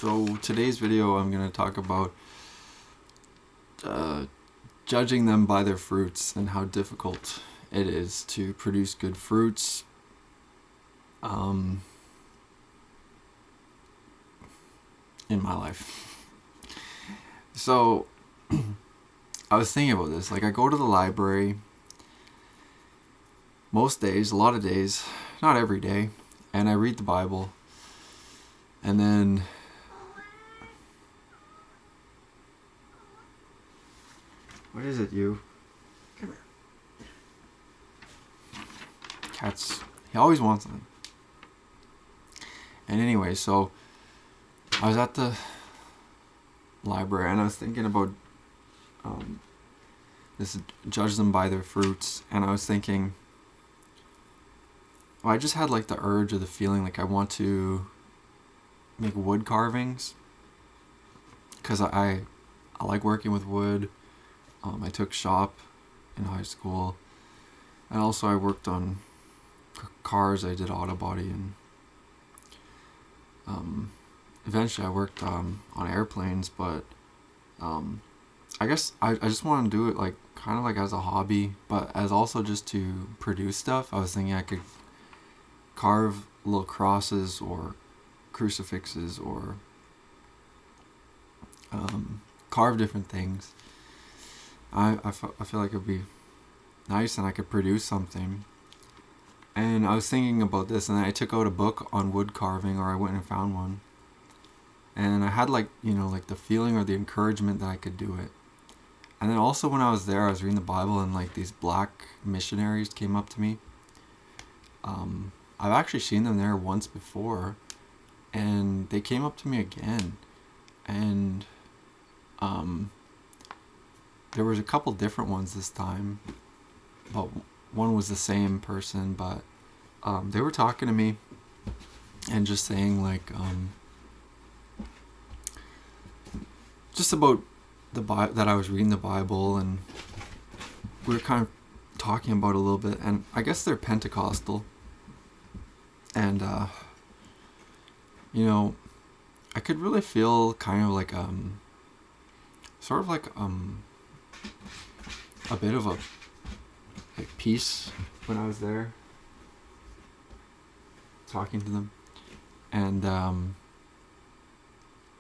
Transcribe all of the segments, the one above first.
So today's video I'm going to talk about judging them by their fruits and how difficult it is to produce good fruits. In my life. So I was thinking about this. Like, I go to the library most days, a lot of days, not every day, and I read the Bible. And then what is it, you? Come here. Cats. He always wants them. And anyway, so I was at the library and I was thinking about this judge them by their fruits, and I was thinking, well, I just had like the urge or the feeling like I want to make wood carvings because I like working with wood. I took shop in high school, and also I worked on cars. I did auto body, and eventually I worked on airplanes, but I guess I just want to do it like kind of like as a hobby, but as also just to produce stuff. I was thinking I could carve little crosses or crucifixes or carve different things. I feel like it would be nice and I could produce something. And I was thinking about this, and then I took out a book on wood carving, or I went and found one. And I had like the feeling or the encouragement that I could do it. And then also when I was there, I was reading the Bible, and like these black missionaries came up to me. I've actually seen them there once before, and they came up to me again. And there was a couple different ones this time, but one was the same person, but they were talking to me and just saying like just about that I was reading the Bible, and we were kind of talking about it a little bit, and I guess they're Pentecostal, and I could really feel kind of like sort of like a bit of a like peace when I was there talking to them, and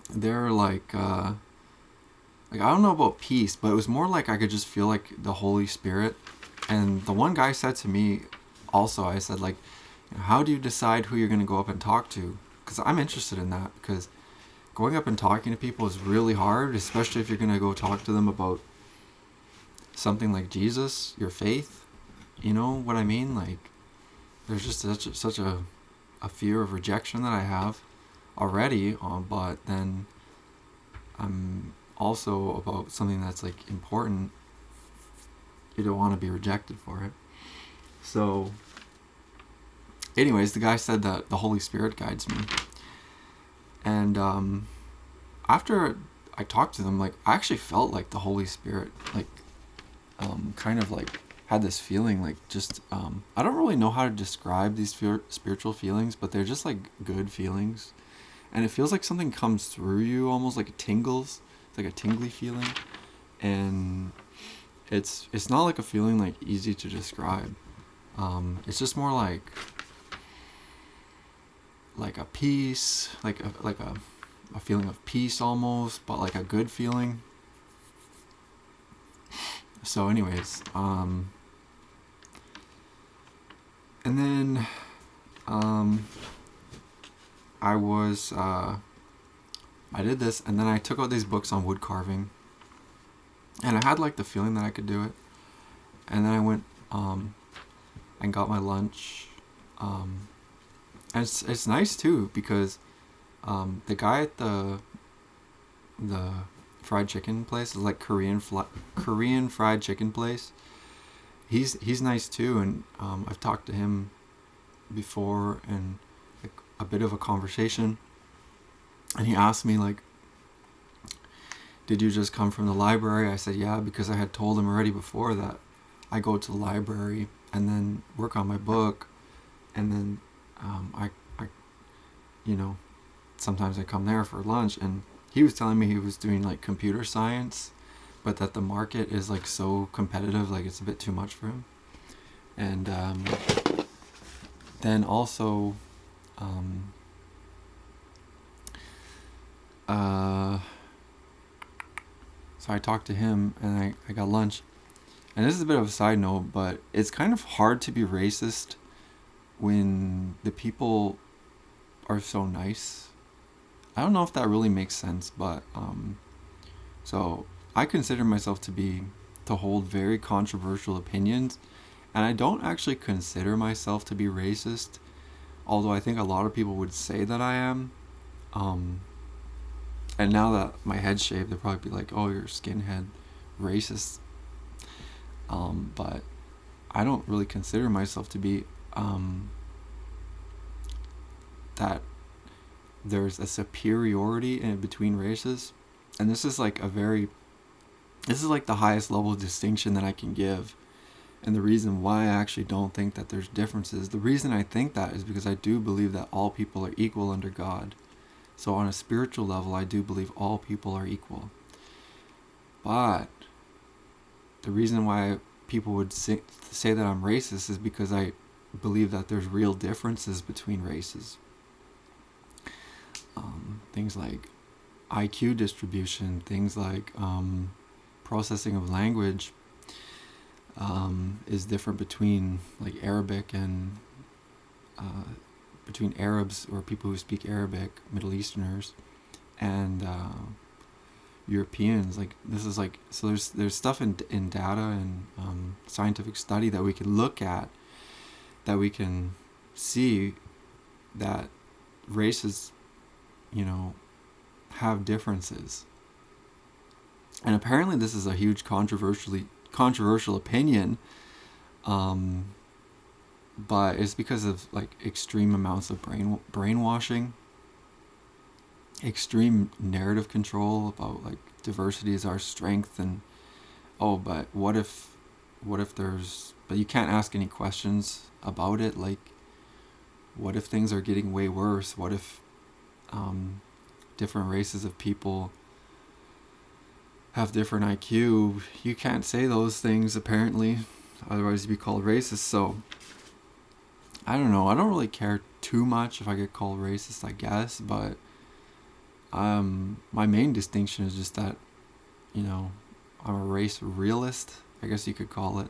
they're like I don't know about peace, but it was more like I could just feel like the Holy Spirit. And the one guy said to me also, I said like, how do you decide who you're going to go up and talk to? Because I'm interested in that, because going up and talking to people is really hard, especially if you're going to go talk to them about something like Jesus, your faith. You know what I mean? Like, there's just such a fear of rejection that I have already, but then I'm also about something that's like important. You don't want to be rejected for it. So anyways, the guy said that the Holy Spirit guides me. And after I talked to them, like, I actually felt like the Holy Spirit like kind of like had this feeling like just I don't really know how to describe these spiritual feelings, but they're just like good feelings, and it feels like something comes through you, almost like it tingles. It's like a tingly feeling, and it's not like a feeling like easy to describe. It's just more like a peace, like a feeling of peace almost, but like a good feeling. So anyways, and then I did this, and then I took out these books on wood carving, and I had like the feeling that I could do it. And then I went and got my lunch, and it's nice too, because the guy at the fried chicken place is like Korean fried chicken place. He's nice too, and I've talked to him before, and like a bit of a conversation. And he asked me like, did you just come from the library? I said, yeah, because I had told him already before that I go to the library and then work on my book, and then I sometimes I come there for lunch, and he was telling me he was doing like computer science, but that the market is like so competitive, like it's a bit too much for him. And then also, um, uh, so I talked to him, and I got lunch. And this is a bit of a side note, but it's kind of hard to be racist when the people are so nice. I don't know if that really makes sense, but so I consider myself to hold very controversial opinions, and I don't actually consider myself to be racist, although I think a lot of people would say that I am. Um, and now that my head's shaved, they'll probably be like, "Oh, you're skinhead, racist." But I don't really consider myself to be that there's a superiority in between races, and this is like the highest level of distinction that I can give. And the reason why I actually don't think that there's differences, the reason I think that is because I do believe that all people are equal under God. So on a spiritual level, I do believe all people are equal. But the reason why people would say that I'm racist is because I believe that there's real differences between races. Things like IQ distribution, things like processing of language is different between like Arabic and between Arabs or people who speak Arabic, Middle Easterners, and Europeans. Like this is like, so there's stuff in data and scientific study that we can look at, that we can see that races, have differences. And apparently this is a huge controversial opinion, but it's because of like extreme amounts of brainwashing, extreme narrative control about like diversity is our strength, and but what if there's, but you can't ask any questions about it, like what if things are getting way worse, what if different races of people have different IQ. You can't say those things apparently, otherwise you'd be called racist. So I don't know, I don't really care too much if I get called racist, I guess, but my main distinction is just that, I'm a race realist, I guess you could call it.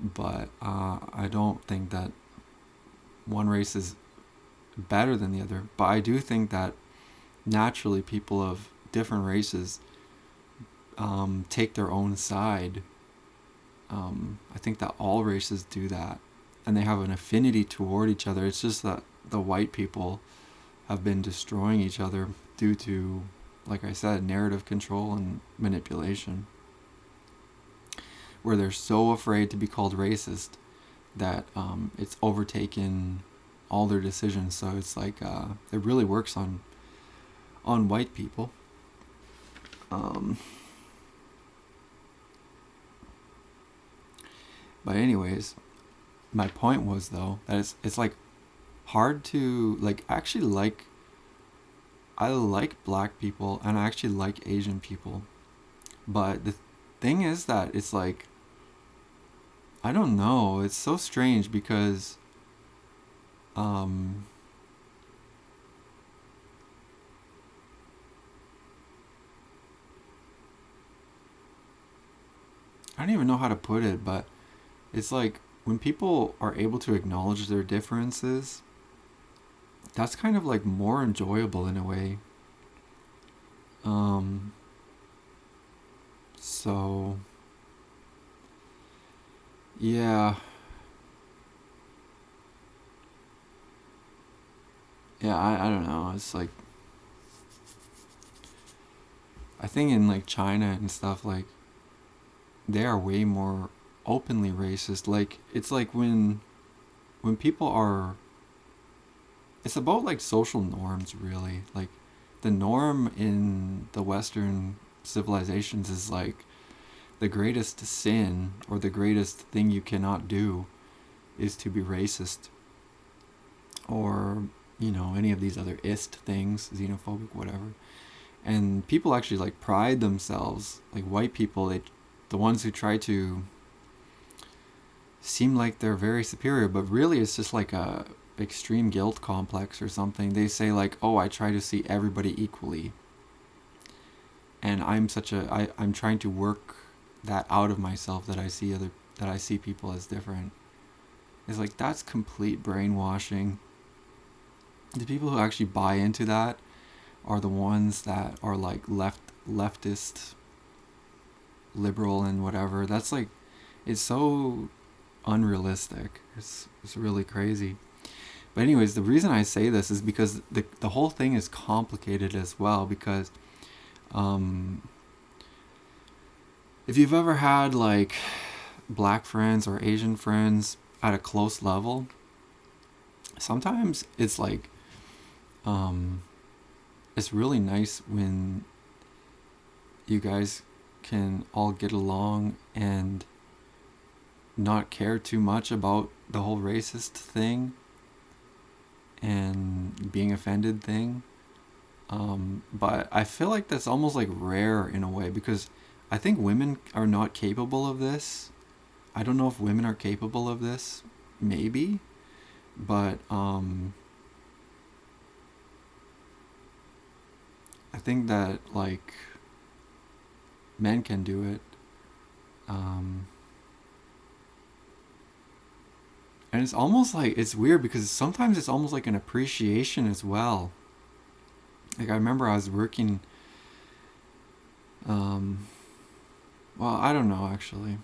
But I don't think that one race is better than the other. But I do think that naturally people of different races take their own side. I think that all races do that, and they have an affinity toward each other. It's just that the white people have been destroying each other due to, like I said, narrative control and manipulation, where they're so afraid to be called racist that it's overtaken all their decisions. So it's like it really works on white people. But anyways, my point was though that it's like hard to like actually like. I like black people and I actually like Asian people, but the thing is that it's like, I don't know, it's so strange because I don't even know how to put it, but it's like when people are able to acknowledge their differences, that's kind of like more enjoyable in a way. So yeah, I don't know. It's like, I think in like China and stuff, like they are way more openly racist. Like it's like when people are, it's about like social norms really. Like the norm in the Western civilizations is like the greatest sin or the greatest thing you cannot do is to be racist, or any of these other ist things, xenophobic, whatever. And people actually like pride themselves, like white people, the ones who try to seem like they're very superior, but really it's just like a extreme guilt complex or something. They say like, oh, I try to see everybody equally, and I'm trying to work that out of myself, that I see people as different. It's like, that's complete brainwashing. The people who actually buy into that are the ones that are like leftist, liberal, and whatever. That's like, it's so unrealistic. It's really crazy. But anyways, the reason I say this is because the whole thing is complicated as well, because if you've ever had like black friends or Asian friends at a close level, sometimes it's like it's really nice when you guys can all get along and not care too much about the whole racist thing and being offended thing. But I feel like that's almost like rare in a way, because I think women are not capable of this. I don't know if women are capable of this, maybe, but I think that like men can do it. And it's almost like, it's weird because sometimes it's almost like an appreciation as well. Like I remember I was working, well, I don't know actually.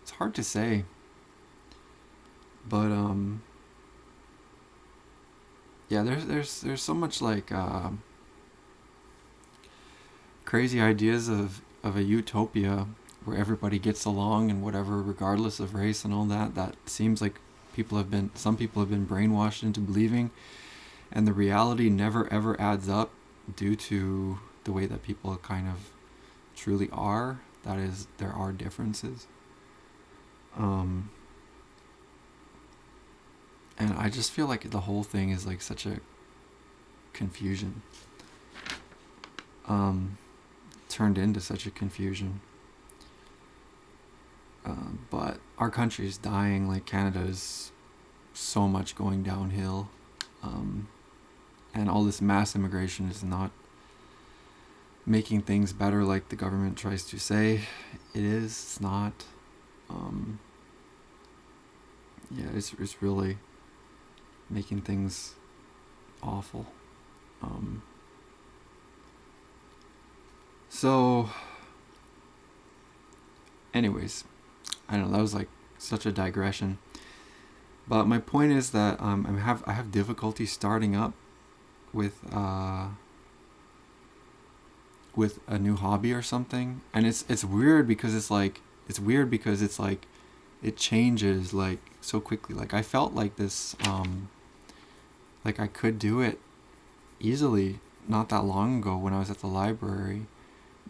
It's hard to say. But yeah, there's so much like crazy ideas of a utopia where everybody gets along and whatever, regardless of race and all that. That seems like some people have been brainwashed into believing, and the reality never ever adds up due to the way that people kind of truly are. That is, there are differences. And I just feel like the whole thing is like such a confusion. Turned into such a confusion. But our country is dying. Like Canada is so much going downhill. And all this mass immigration is not making things better like the government tries to say it is. It's not. Yeah, it's really making things awful. So anyways, I don't know, that was like such a digression. But my point is that I have difficulty starting up with a new hobby or something, and it's weird because it's like it changes like so quickly. Like I felt like this, like I could do it easily not that long ago when I was at the library,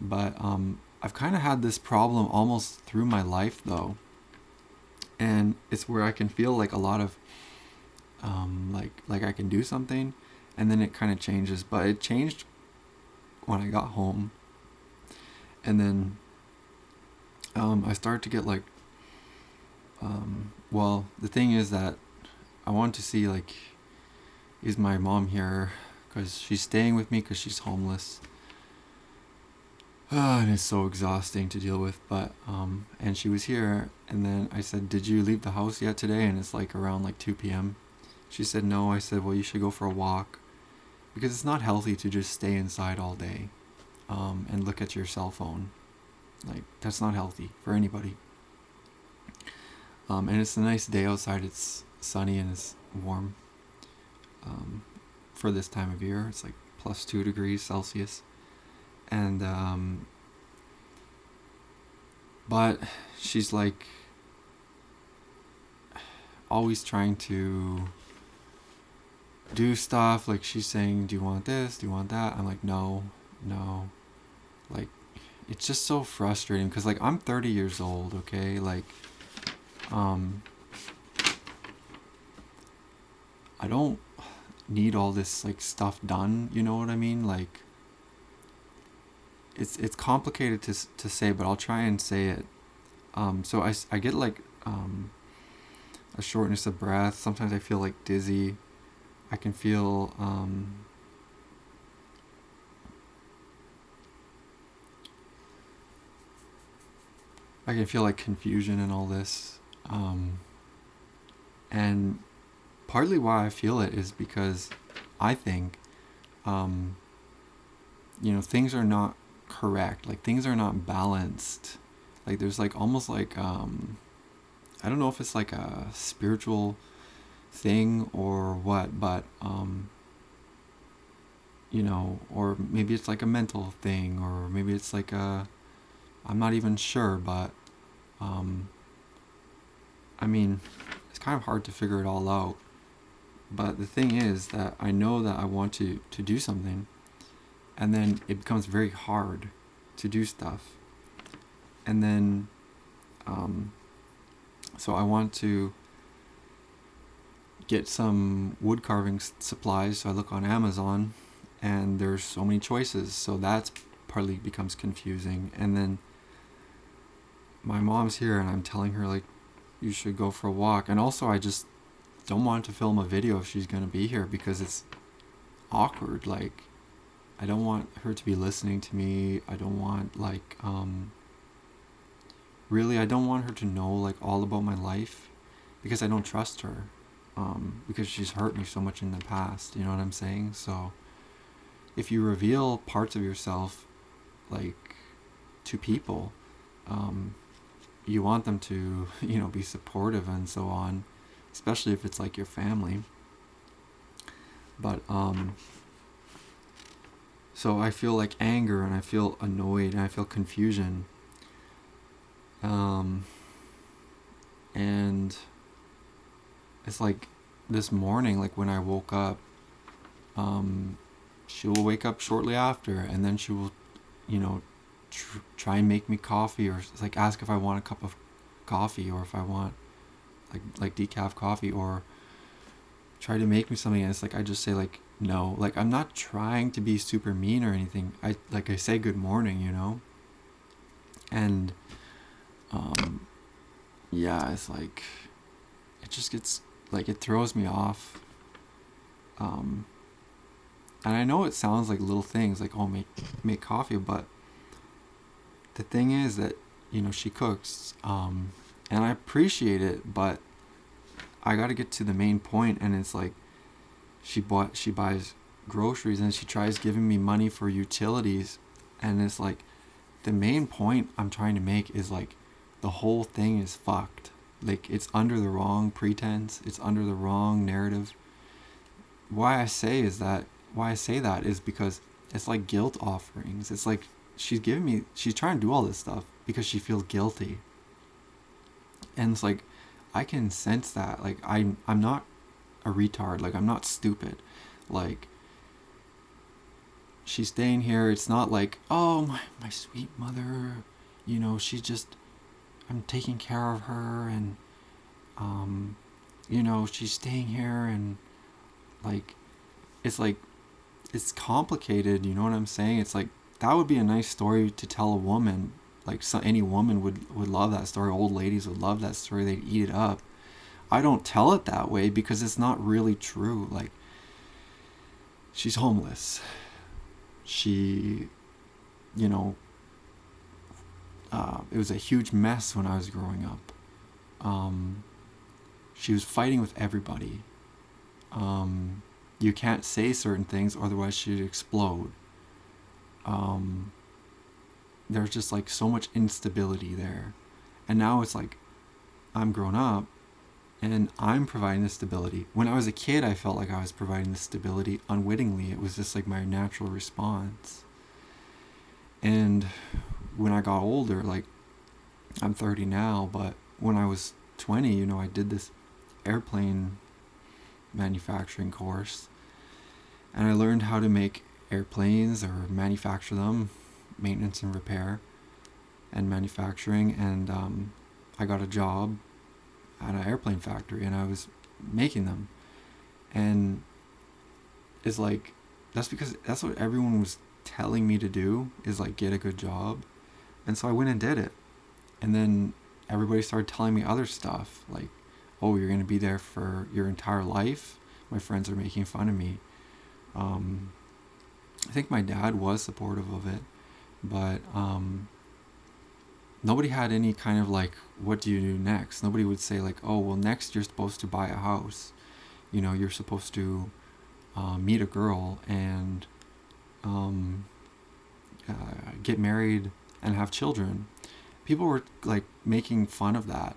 but I've kind of had this problem almost through my life though, and it's where I can feel like a lot of like I can do something, and then it kind of changes. But it changed when I got home, and then I started to get like well, the thing is that I want to see like, is my mom here, because she's staying with me because she's homeless. And it's so exhausting to deal with, but and she was here, and then I said, did you leave the house yet today? And it's like around like 2 p.m. She said no. I said, well, you should go for a walk, because it's not healthy to just stay inside all day and look at your cell phone. Like, that's not healthy for anybody. And it's a nice day outside. It's sunny and it's warm for this time of year. It's like plus 2 degrees Celsius. And but she's like always trying to do stuff. Like she's saying, do you want this, do you want that? I'm like, no. Like, it's just so frustrating, because like I'm 30 years old, okay? Like I don't need all this like stuff done, you know what I mean? Like it's complicated to say, but I'll try and say it. So I get like a shortness of breath. Sometimes I feel like dizzy. I can feel like confusion and all this. And partly why I feel it is because I think, things are not correct. Like things are not balanced. Like there's like almost like, I don't know if it's like a spiritual thing or what, but, or maybe it's like a mental thing, or maybe it's like I'm not even sure, but, I mean, it's kind of hard to figure it all out. But the thing is that I know that I want to do something, and then it becomes very hard to do stuff. And then, so I want to get some wood carving supplies, so I look on Amazon, and there's so many choices, so that's partly becomes confusing. And then my mom's here, and I'm telling her, like, you should go for a walk. And also I just don't want to film a video if she's going to be here, because it's awkward. Like, I don't want her to be listening to me. I don't want, like, really, I don't want her to know, like, all about my life, because I don't trust her, because she's hurt me so much in the past, you know what I'm saying? So if you reveal parts of yourself, like, to people, you want them to, be supportive and so on, especially if it's like your family. But, so I feel like anger, and I feel annoyed, and I feel confusion. And it's like this morning, like when I woke up, she will wake up shortly after, and then she will, try and make me coffee, or like ask if I want a cup of coffee, or if I want like decaf coffee, or try to make me something. And it's like I just say like no. Like, I'm not trying to be super mean or anything. I say good morning, and yeah, it's like it just gets like, it throws me off. And I know it sounds like little things, like, oh, make coffee, but the thing is that, she cooks, and I appreciate it, but I got to get to the main point. And it's like she buys groceries, and she tries giving me money for utilities, and it's like the main point I'm trying to make is like the whole thing is fucked. Like, it's under the wrong pretense, it's under the wrong narrative. Why I say that is because it's like guilt offerings. It's like she's trying to do all this stuff because she feels guilty. And it's like, I can sense that. Like, I'm not a retard. Like, I'm not stupid. Like, she's staying here. It's not like, oh, my sweet mother, she just, I'm taking care of her, and, she's staying here, and, like, it's complicated, you know what I'm saying? It's like, that would be a nice story to tell a woman. Like, any woman would love that story. Old ladies would love that story. They'd eat it up. I don't tell it that way because it's not really true. Like, she's homeless. She, it was a huge mess when I was growing up. She was fighting with everybody. You can't say certain things, otherwise she'd explode. There's just like so much instability there. And now it's like, I'm grown up, and I'm providing the stability. When I was a kid, I felt like I was providing the stability unwittingly. It was just like my natural response. And when I got older, like, I'm 30 now, but when I was 20, I did this airplane manufacturing course, and I learned how to make airplanes or manufacture them, maintenance and repair and manufacturing. And I got a job at an airplane factory, and I was making them. And is like, that's because that's what everyone was telling me to do, is like get a good job. And so I went and did it. And then everybody started telling me other stuff, like, oh, you're going to be there for your entire life. My friends are making fun of me. I think my dad was supportive of it, but nobody had any kind of like, what do you do next? Nobody would say like, oh, well, next you're supposed to buy a house. You know, you're supposed to meet a girl and get married and have children. People were like making fun of that.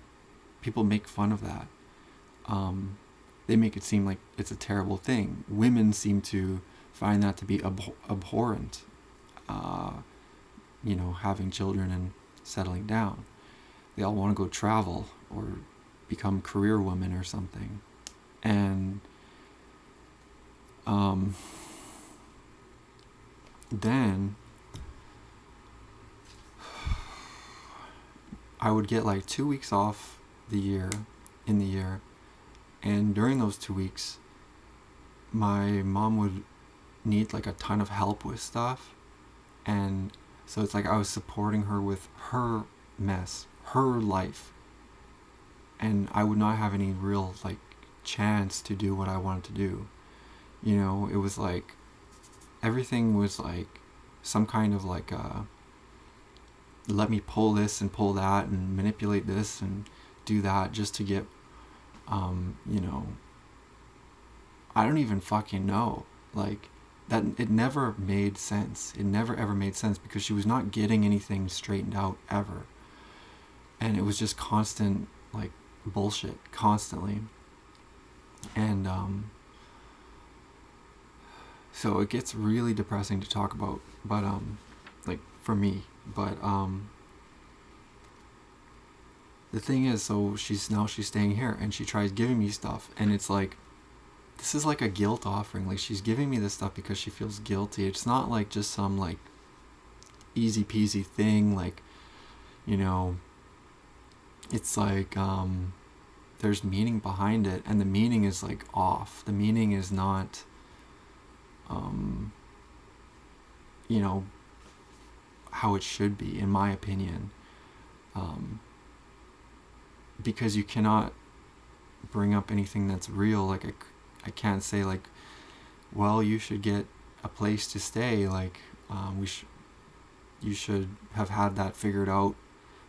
People make fun of that. They make it seem like it's a terrible thing. Women seem to find that to be abhorrent. You know, having children and settling down. They all want to go travel or become career women or something. And then I would get like 2 weeks off in the year, and during those 2 weeks my mom would need like a ton of help with stuff, and so it's like I was supporting her with her mess, her life, and I would not have any real like chance to do what I wanted to do. You know, it was like everything was like some kind of like let me pull this and pull that and manipulate this and do that just to get you know, I don't even fucking know, like, that it never made sense. It never ever made sense because she was not getting anything straightened out ever. And it was just constant like bullshit constantly. And so it gets really depressing to talk about, but like for me, but the thing is, so she's staying here and she tries giving me stuff, and it's like, this is like a guilt offering. Like, she's giving me this stuff because she feels guilty. It's not like just some like easy peasy thing, like, you know, it's like there's meaning behind it, and the meaning is like off. The meaning is not you know, how it should be, in my opinion. Because you cannot bring up anything that's real. Like, I can't say like, well, you should get a place to stay, like you should have had that figured out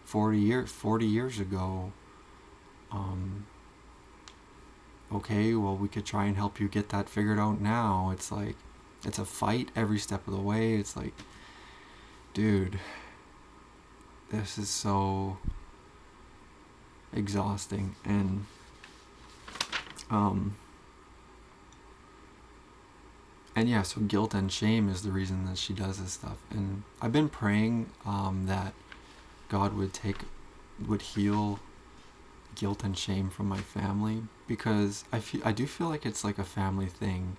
40 years ago. Okay, well, we could try and help you get that figured out now. It's like, it's a fight every step of the way. It's like, dude, this is so exhausting. And yeah, so guilt and shame is the reason that she does this stuff. And I've been praying that God would heal guilt and shame from my family, because I do feel like it's like a family thing.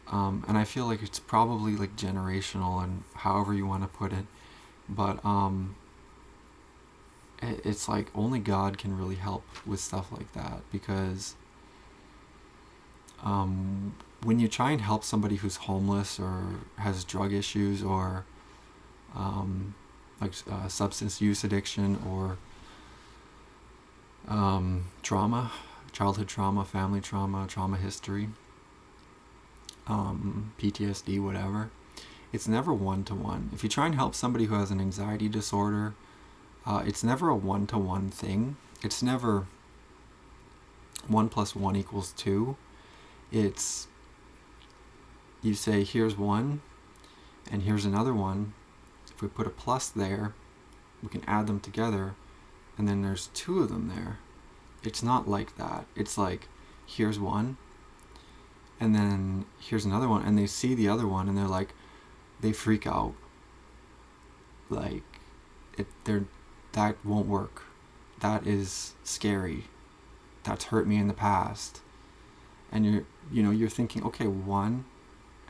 And I feel like it's probably like generational, and however you want to put it, but it's like only God can really help with stuff like that, because when you try and help somebody who's homeless or has drug issues or like substance use addiction or trauma, childhood trauma, family trauma history, PTSD, whatever, it's never one-to-one. If you try and help somebody who has an anxiety disorder, it's never a one-to-one thing. It's never 1 + 1 = 2. It's, you say, here's one and here's another one. If we put a plus there, we can add them together, and then there's 2 of them there. It's not like that. It's like, here's one and then here's another one, and they see the other one and they're like, they freak out, like, that won't work, that is scary, that's hurt me in the past. And you're thinking, okay, 1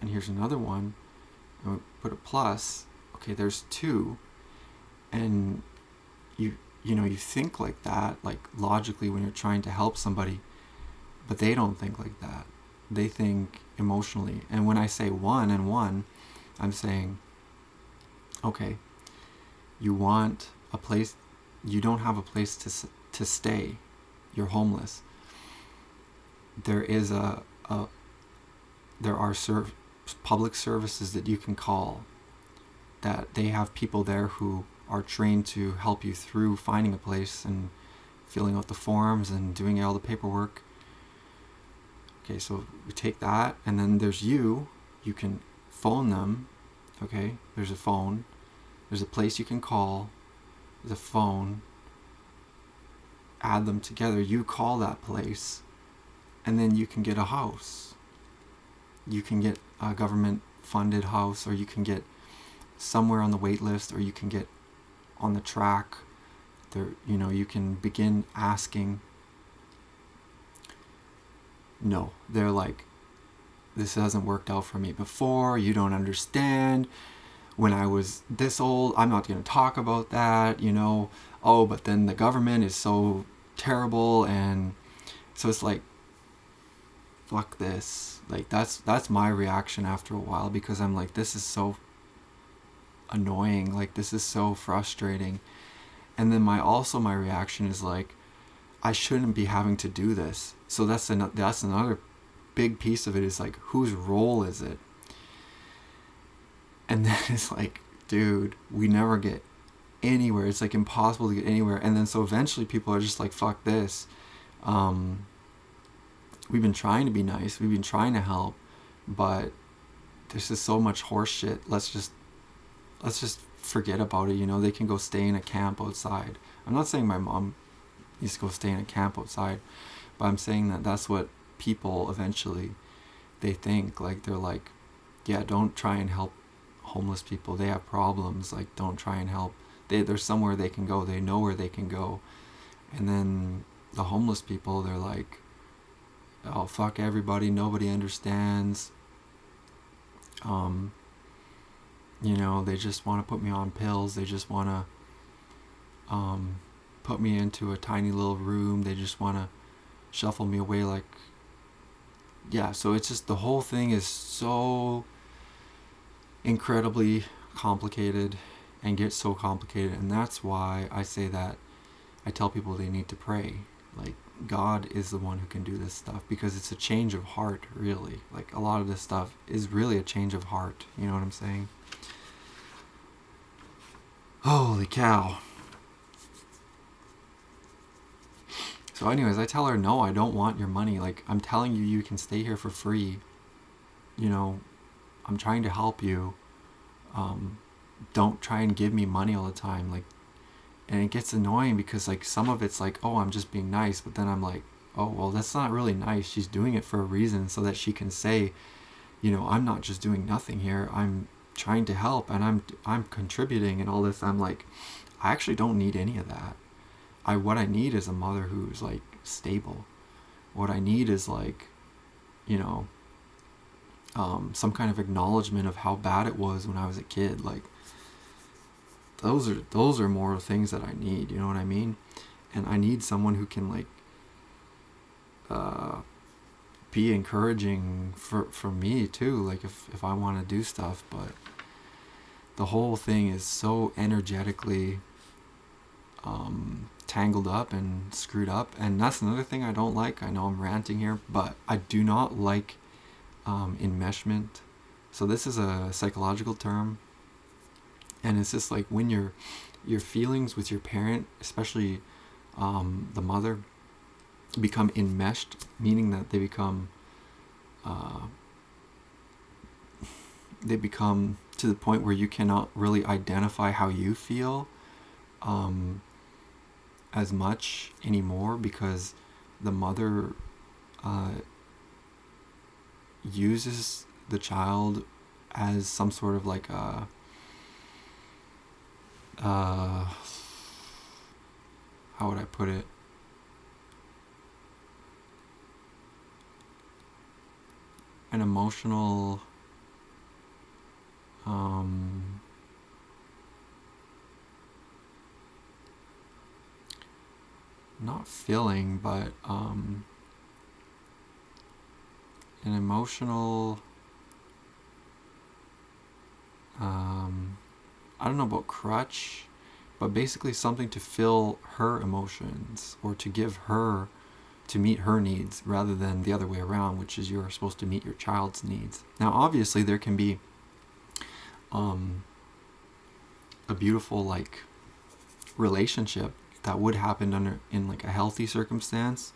and here's another one, and we put a plus, okay, there's 2. And you think like that, like logically, when you're trying to help somebody, but they don't think like that. they think emotionally. And when I say one and one, I'm saying, okay, you want a place, you don't have a place to stay, you're homeless. There is there are public services that you can call, that they have people there who are trained to help you through finding a place and filling out the forms and doing all the paperwork. Okay, so we take that, and then there's you. You can phone them. Okay, there's a phone. There's a place you can call. There's a phone. Add them together. You call that place, and then you can get a house. You can get a government funded house, or you can get somewhere on the wait list, or you can get on the track. There, you can begin asking. No, they're like, this hasn't worked out for me before. You don't understand. When I was this old, I'm not going to talk about that, Oh, but then the government is so terrible. And so it's like, fuck this. Like, that's my reaction after a while, because I'm like, this is so annoying. Like, this is so frustrating. And then my reaction is like, I shouldn't be having to do this. So that's another big piece of it, is like, whose role is it? And then it's like, dude, we never get anywhere. It's like impossible to get anywhere. And then so eventually people are just like, fuck this. We've been trying to be nice. We've been trying to help, but there's just so much horse shit. Let's just forget about it. They can go stay in a camp outside. I'm not saying my mom needs to go stay in a camp outside, but I'm saying that that's what people eventually, they think. Like, they're like, yeah, don't try and help homeless people. They have problems. Like, don't try and help. There's somewhere they can go. They know where they can go. And then the homeless people, they're like, oh, fuck everybody. Nobody understands. They just want to put me on pills. They just want to put me into a tiny little room. They just want to shuffle me away. Like, yeah, so it's just, the whole thing is so incredibly complicated and gets so complicated. And that's why I say that I tell people they need to pray. Like, God is the one who can do this stuff, because it's a change of heart, really. Like, a lot of this stuff is really a change of heart. You know what I'm saying? Holy cow. So anyways, I tell her, no, I don't want your money. Like, I'm telling you, you can stay here for free. I'm trying to help you. Don't try and give me money all the time. Like, and it gets annoying, because like, some of it's like, oh, I'm just being nice. But then I'm like, oh, well, that's not really nice. She's doing it for a reason, so that she can say, I'm not just doing nothing here. I'm trying to help, and I'm contributing and all this. I'm like, I actually don't need any of that. What I need is a mother who's like stable. What I need is like, some kind of acknowledgement of how bad it was when I was a kid. Like, those are more things that I need. You know what I mean? And I need someone who can like be encouraging for me too. Like, if I want to do stuff. But the whole thing is so energetically tangled up and screwed up. And that's another thing I don't like. I know I'm ranting here, but I do not like enmeshment. So this is a psychological term, and it's just like, when your feelings with your parent, especially the mother, become enmeshed, meaning that they become to the point where you cannot really identify how you feel as much anymore, because the mother uses the child as some sort of like how would I put it? An emotional not filling, but an emotional, I don't know about crutch, but basically something to fill her emotions or to give her, to meet her needs rather than the other way around, which is you're supposed to meet your child's needs. Now, obviously, there can be a beautiful like relationship that would happen in like a healthy circumstance,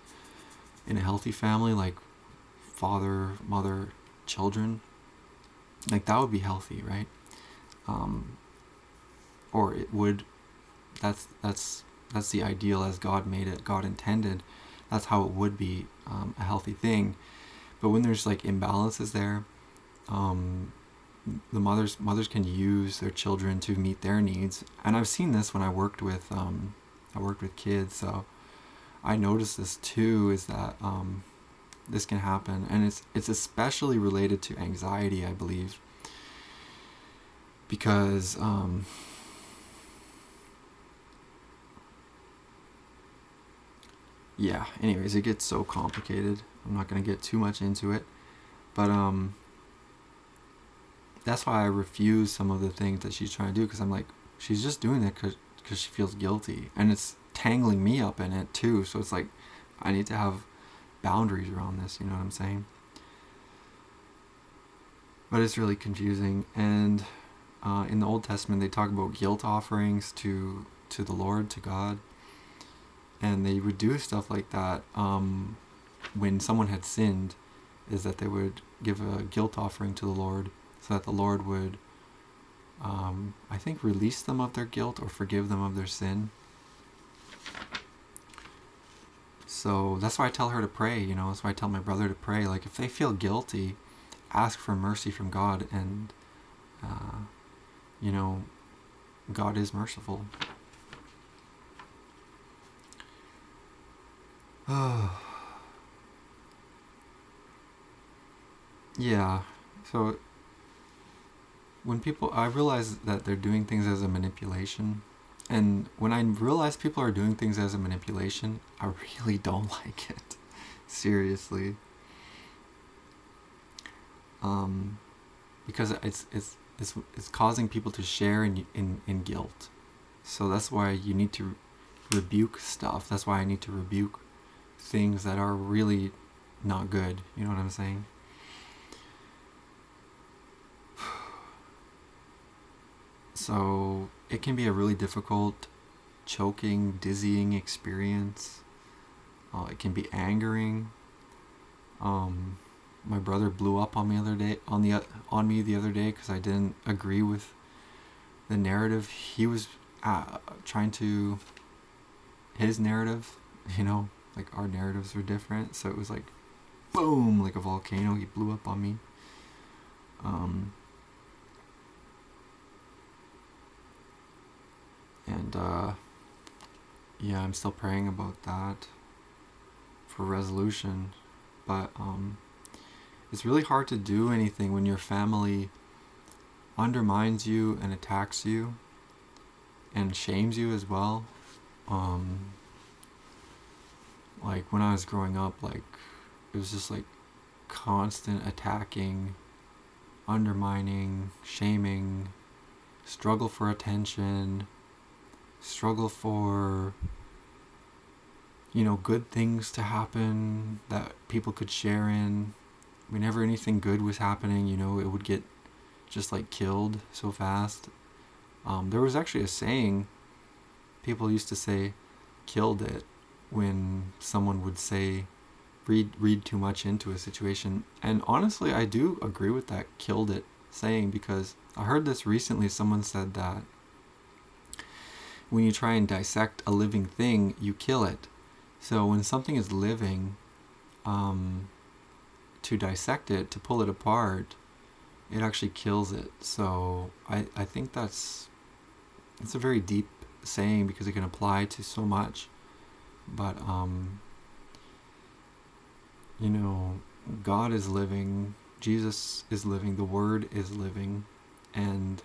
in a healthy family, like father, mother, children. Like that would be healthy, right? Or it would. That's the ideal as God made it, God intended. That's how it would be a healthy thing. But when there's like imbalances there, the mothers can use their children to meet their needs, and I've seen this when I worked with kids, so I noticed this too. Is that this can happen, and it's especially related to anxiety, I believe, because yeah. Anyways, it gets so complicated. I'm not gonna get too much into it, but that's why I refuse some of the things that she's trying to do, because I'm like, she's just doing it because she feels guilty, and it's tangling me up in it too. So it's like, I need to have boundaries around this. You know what I'm saying? But it's really confusing. And in the Old Testament, they talk about guilt offerings to the Lord, to God, and they would do stuff like that when someone had sinned. Is that they would give a guilt offering to the Lord, so that the Lord would, I think, release them of their guilt or forgive them of their sin. So that's why I tell her to pray, that's why I tell my brother to pray. Like, if they feel guilty, ask for mercy from God, and, God is merciful. Yeah, so I realize that they're doing things as a manipulation. And when I realize people are doing things as a manipulation, I really don't like it. Seriously. Because it's causing people to share in guilt. So that's why you need to rebuke stuff. That's why I need to rebuke things that are really not good. You know what I'm saying? So it can be a really difficult, choking, dizzying experience. It can be angering. My brother blew up on me on me the other day because I didn't agree with the narrative he was trying to. His narrative, like our narratives are different. So it was like, boom, like a volcano. He blew up on me. And yeah, I'm still praying about that for resolution. But it's really hard to do anything when your family undermines you and attacks you and shames you as well. Like when I was growing up, like it was just like constant attacking, undermining, shaming, struggle for attention, struggle for good things to happen that people could share in. Whenever anything good was happening, it would get just like killed so fast. There was actually a saying people used to say, "Killed it," when someone would say, read too much into a situation. And honestly, I do agree with that "killed it" saying, because I heard this recently. Someone said that when you try and dissect a living thing, you kill it. So when something is living, to dissect it, to pull it apart, it actually kills it. So I think it's a very deep saying because it can apply to so much. But God is living, Jesus is living, the Word is living, and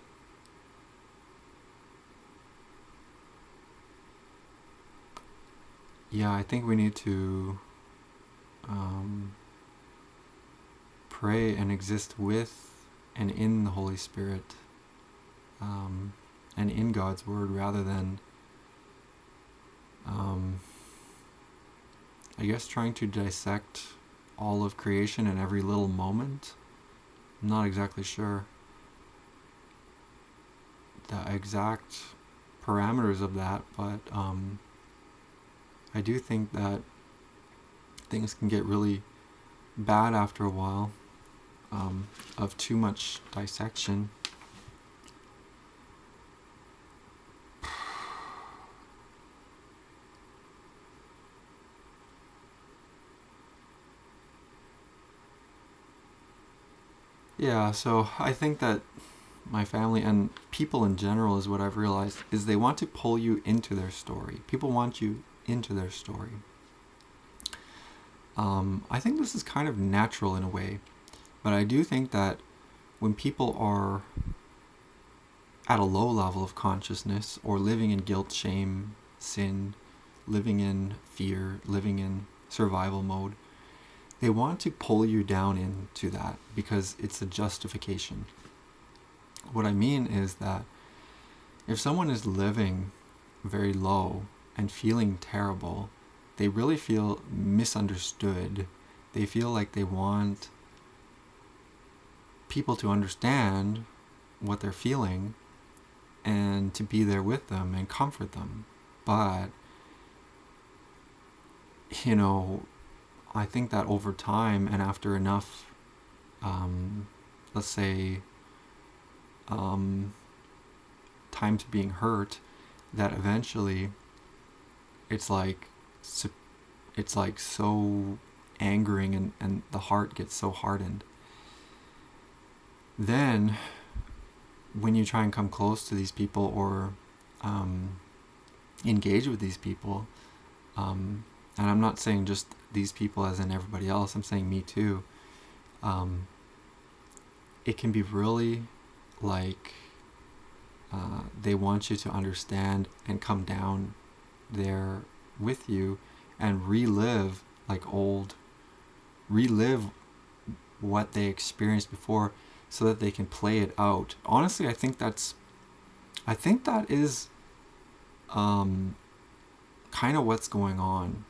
yeah, I think we need to pray and exist with and in the Holy Spirit, and in God's Word, rather than I guess trying to dissect all of creation in every little moment. I'm not exactly sure the exact parameters of that, but I do think that things can get really bad after a while of too much dissection. Yeah, so I think that my family and people in general is what I've realized is they want to pull you into their story. People want you into their story. I think this is kind of natural in a way, but I do think that when people are at a low level of consciousness or living in guilt, shame, sin, living in fear, living in survival mode, they want to pull you down into that because it's a justification. What I mean is that if someone is living very low and feeling terrible, they really feel misunderstood. They feel like they want people to understand what they're feeling and to be there with them and comfort them. But, I think that over time and after enough, let's say, time to being hurt, that eventually it's like so angering, and the heart gets so hardened. Then when you try and come close to these people or engage with these people, and I'm not saying just these people as in everybody else, I'm saying me too, it can be really like they want you to understand and come down there with you and relive what they experienced before so that they can play it out. Honestly, I think that is kind of what's going on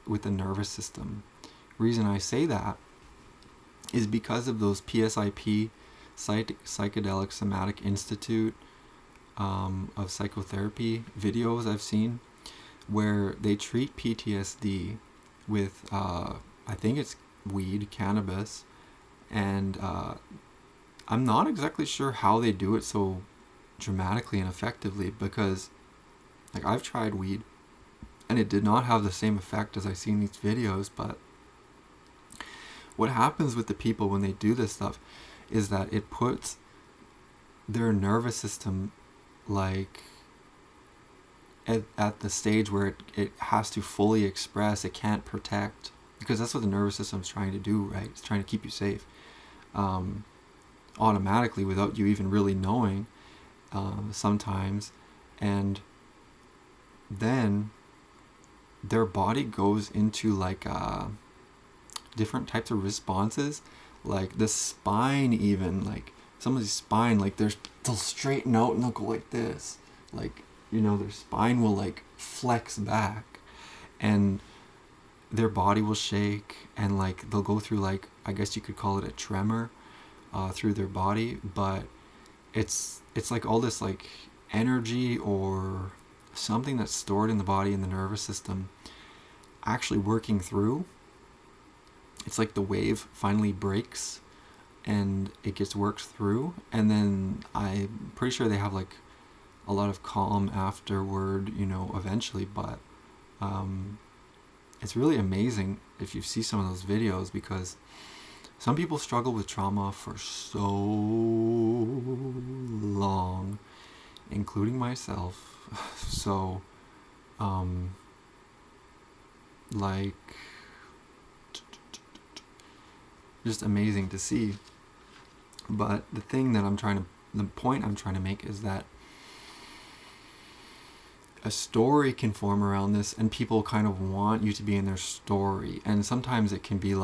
with the nervous system. Reason I say that is because of those PSIP, Psychedelic Somatic Institute of Psychotherapy videos I've seen, where they treat PTSD with, I think it's weed, cannabis, and I'm not exactly sure how they do it so dramatically and effectively, because I've tried weed and it did not have the same effect as I see in these videos. But what happens with the people when they do this stuff is that it puts their nervous system at the stage where it has to fully express, it can't protect, because that's what the nervous system is trying to do, right? It's trying to keep you safe automatically without you even really knowing sometimes. And then their body goes into different types of responses, like the spine, even somebody's spine, they'll straighten out and they'll go like this, their spine will flex back, and their body will shake, and they'll go through I guess you could call it a tremor through their body. But it's all this energy or something that's stored in the body and the nervous system actually working through. It's like the wave finally breaks and it gets worked through, and then I'm pretty sure they have a lot of calm afterward, eventually. But it's really amazing if you see some of those videos, because some people struggle with trauma for so long, including myself. So just amazing to see. But the point I'm trying to make is that a story can form around this, and people kind of want you to be in their story, and sometimes it can be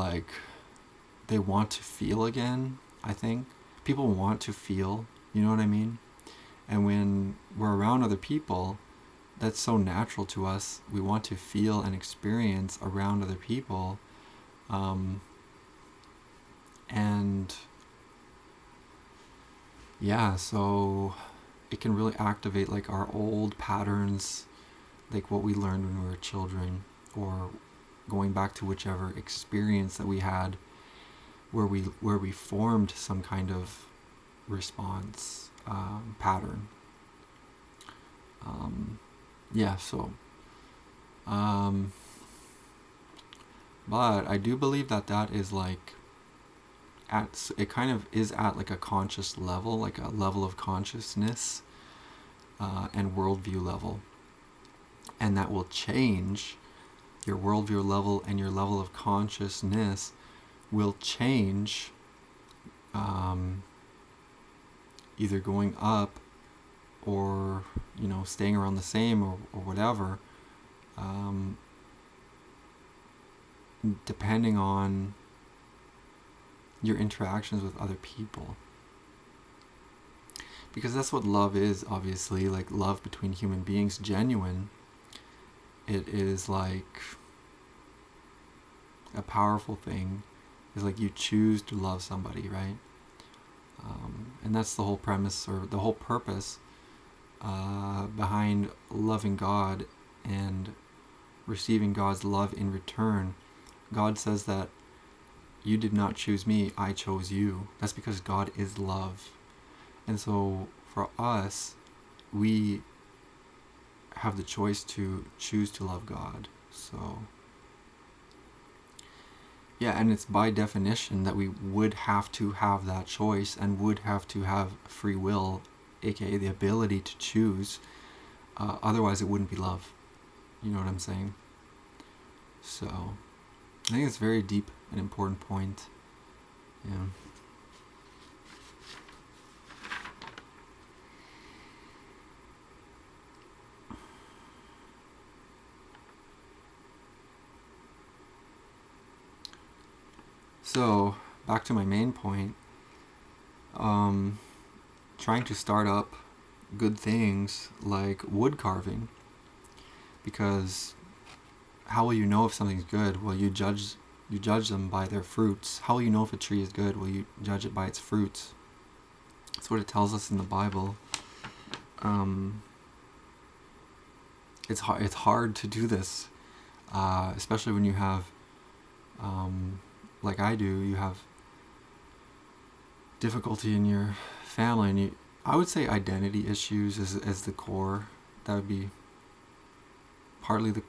they want to feel again, I think. People want to feel, you know what I mean? And when we're around other people, that's so natural to us. We want to feel and experience around other people. And yeah, so it can really activate like our old patterns, like what we learned when we were children, or going back to whichever experience that we had where we formed some kind of response pattern. Yeah, so but I do believe that that is like it kind of is at like a conscious level, like a level of consciousness and worldview level, and that will change. Your worldview level and your level of consciousness will change, either going up or staying around the same, or whatever, depending on your interactions with other people. Because that's what love is, obviously, like love between human beings, genuine. It is like a powerful thing. It's like you choose to love somebody, right? And that's the whole premise, or the whole purpose behind loving God and receiving God's love in return. God says that you did not choose me, I chose you. That's because God is love. And so for us, we have the choice to choose to love God. So yeah, and it's by definition that we would have to have that choice and would have to have free will, aka the ability to choose. Otherwise it wouldn't be love. You know what I'm saying? So I think it's very deep and important point. Yeah. So back to my main point. Trying to start up good things like wood carving, because how will you know if something's good? Well, you judge them by their fruits. How will you know if a tree is good? Well, you judge it by its fruits. That's what it tells us in the Bible. It's hard to do this, especially when you have, like I do, you have difficulty in your family, and I would say identity issues as the core. That would be partly I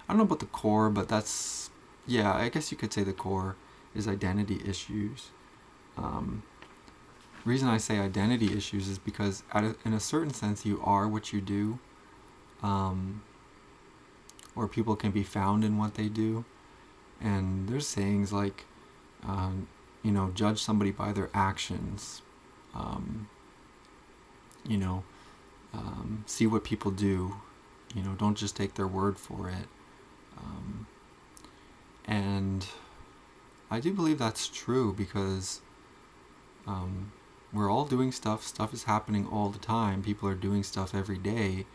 don't know about the core, but that's, yeah, I guess you could say the core is identity issues. Reason I say identity issues is because in a certain sense you are what you do, or people can be found in what they do. And there's sayings like, judge somebody by their actions. See what people do. Don't just take their word for it. And I do believe that's true, because we're all doing stuff. Stuff is happening all the time. People are doing stuff every day.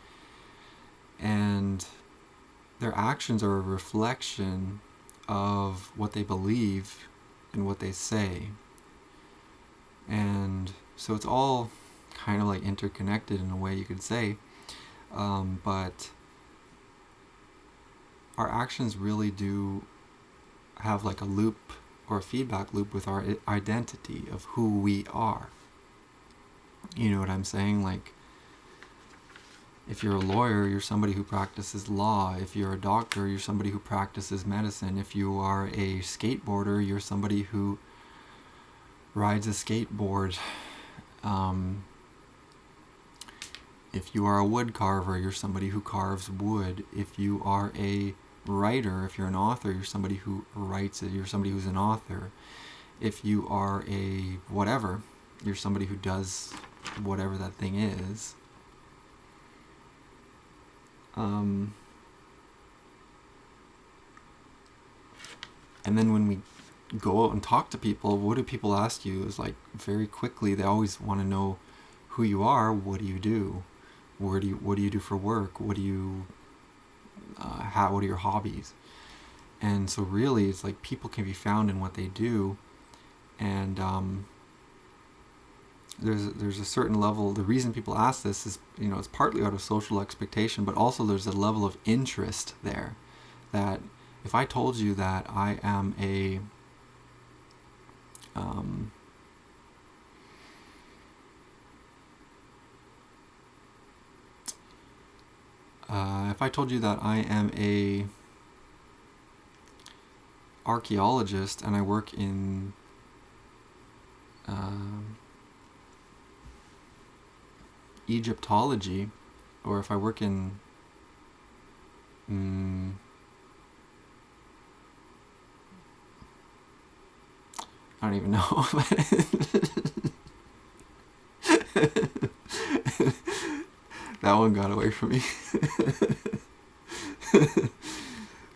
And their actions are a reflection of what they believe and what they say. And so it's all kind of like interconnected in a way, you could say. But our actions really do have like a loop or a feedback loop with our identity of who we are. You know what I'm saying? Like, if you're a lawyer, you're somebody who practices law. If you're a doctor, you're somebody who practices medicine. If you are a skateboarder, you're somebody who rides a skateboard. If you are a wood carver, you're somebody who carves wood. If you are a writer, if you're an author, you're somebody who writes it. You're somebody who's an author. If you are a whatever, you're somebody who does whatever that thing is. And then when we go out and talk to people, what do people ask you? Is like very quickly they always want to know who you are. What do you do? What do you do for work? What are your hobbies? And so really, it's like people can be found in what they do, and there's a certain level. The reason people ask this is, it's partly out of social expectation, but also there's a level of interest there. That if I told you that I am if I told you that I am a archaeologist and I work in Egyptology, or if I work in I don't even know. That one got away from me.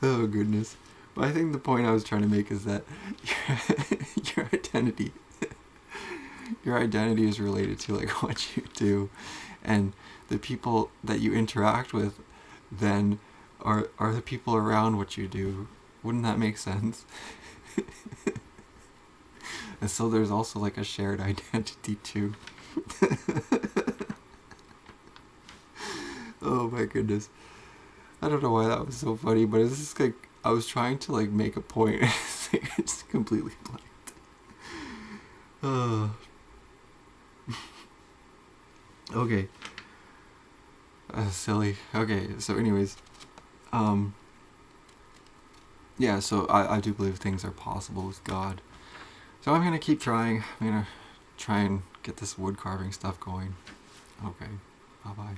Oh goodness. But I think the point I was trying to make is that your identity is related to like what you do, and the people that you interact with then are the people around what you do. Wouldn't that make sense? And so there's also like a shared identity too. Oh my goodness. I don't know why that was so funny, but it's just like I was trying to like make a point. It's completely blanked. Okay. Silly. Okay, so anyways, yeah, so I do believe things are possible with God. So I'm gonna keep trying. I'm gonna try and get this wood carving stuff going. Okay, bye bye.